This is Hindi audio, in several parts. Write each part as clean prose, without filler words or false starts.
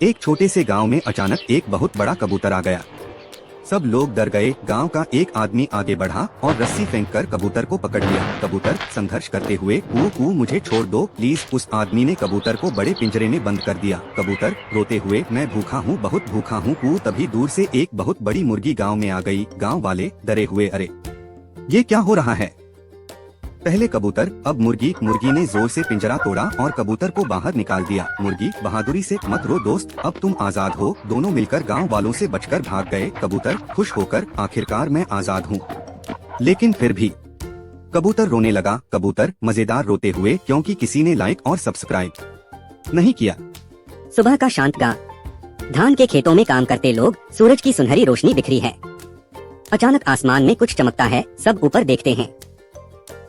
एक छोटे से गांव में अचानक एक बहुत बड़ा कबूतर आ गया। सब लोग डर गए। गांव का एक आदमी आगे बढ़ा और रस्सी फेंककर कबूतर को पकड़ लिया। कबूतर संघर्ष करते हुए कू कू मुझे छोड़ दो प्लीज। उस आदमी ने कबूतर को बड़े पिंजरे में बंद कर दिया। कबूतर रोते हुए मैं भूखा हूँ, बहुत भूखा हूँ कू। तभी दूर से एक बहुत बड़ी मुर्गी गाँव में आ गई। गाँव वाले डरे हुए, अरे ये क्या हो रहा है? पहले कबूतर अब मुर्गी। मुर्गी ने जोर से पिंजरा तोड़ा और कबूतर को बाहर निकाल दिया। मुर्गी बहादुरी से, मत रो दोस्त, अब तुम आजाद हो। दोनों मिलकर गांव वालों से बचकर भाग गए। कबूतर खुश होकर, आखिरकार मैं आजाद हूँ। लेकिन फिर भी कबूतर रोने लगा। कबूतर मजेदार रोते हुए, क्योंकि किसी ने लाइक और सब्सक्राइब नहीं किया। सुबह का शांत गाँव। धान के खेतों में काम करते लोग। सूरज की सुनहरी रोशनी बिखरी है। अचानक आसमान में कुछ चमकता है। सब ऊपर देखते हैं।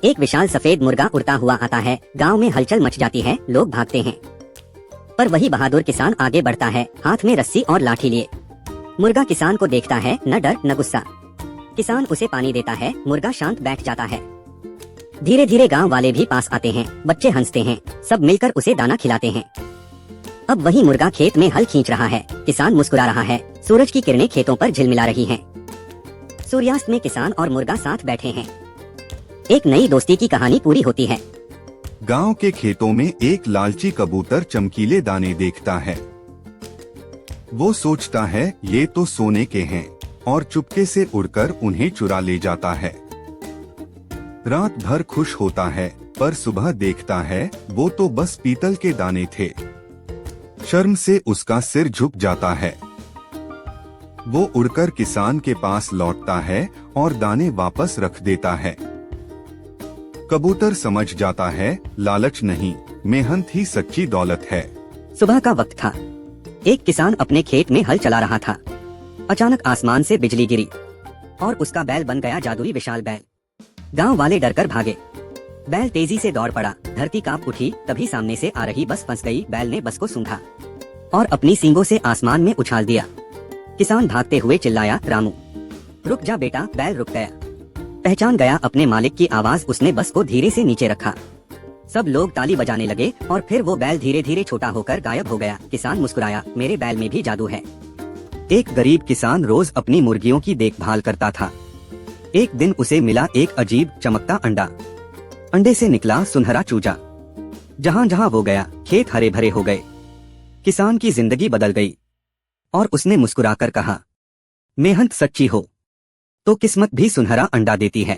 एक विशाल सफेद मुर्गा उड़ता हुआ आता है। गांव में हलचल मच जाती है, लोग भागते हैं। पर वही बहादुर किसान आगे बढ़ता है, हाथ में रस्सी और लाठी लिए। मुर्गा किसान को देखता है, न डर न गुस्सा। किसान उसे पानी देता है। मुर्गा शांत बैठ जाता है। धीरे धीरे गांव वाले भी पास आते हैं। बच्चे हंसते हैं। सब मिलकर उसे दाना खिलाते हैं। अब वही मुर्गा खेत में हल खींच रहा है। किसान मुस्कुरा रहा है। सूरज की किरणें खेतों पर झिलमिला रही हैं। सूर्यास्त में किसान और मुर्गा साथ बैठे हैं। एक नई दोस्ती की कहानी पूरी होती है। गांव के खेतों में एक लालची कबूतर चमकीले दाने देखता है। वो सोचता है ये तो सोने के हैं, और चुपके से उड़कर उन्हें चुरा ले जाता है। रात भर खुश होता है, पर सुबह देखता है वो तो बस पीतल के दाने थे। शर्म से उसका सिर झुक जाता है। वो उड़कर किसान के पास लौटता है और दाने वापस रख देता है। कबूतर समझ जाता है लालच नहीं, मेहनत ही सच्ची दौलत है। सुबह का वक्त था। एक किसान अपने खेत में हल चला रहा था। अचानक आसमान से बिजली गिरी और उसका बैल बन गया जादुई विशाल बैल। गांव वाले डरकर भागे। बैल तेजी से दौड़ पड़ा। धरती कांप उठी। तभी सामने से आ रही बस फंस गई। बैल ने बस को सूंघा और अपनी सींगों से आसमान में उछाल दिया। किसान भागते हुए चिल्लाया, रामू रुक जा बेटा। बैल रुक गया। पहचान गया अपने मालिक की आवाज। उसने बस को धीरे से नीचे रखा। सब लोग ताली बजाने लगे और फिर वो बैल धीरे धीरे छोटा होकर गायब हो गया। किसान मुस्कुराया, मेरे बैल में भी जादू है। एक गरीब किसान रोज अपनी मुर्गियों की देखभाल करता था। एक दिन उसे मिला एक अजीब चमकता अंडा। अंडे से निकला सुनहरा चूजा। जहाँ जहाँ वो गया खेत हरे भरे हो गए। किसान की जिंदगी बदल गई और उसने मुस्कुराकर कहा, मेहनत सच्ची हो तो किस्मत भी सुनहरा अंडा देती है।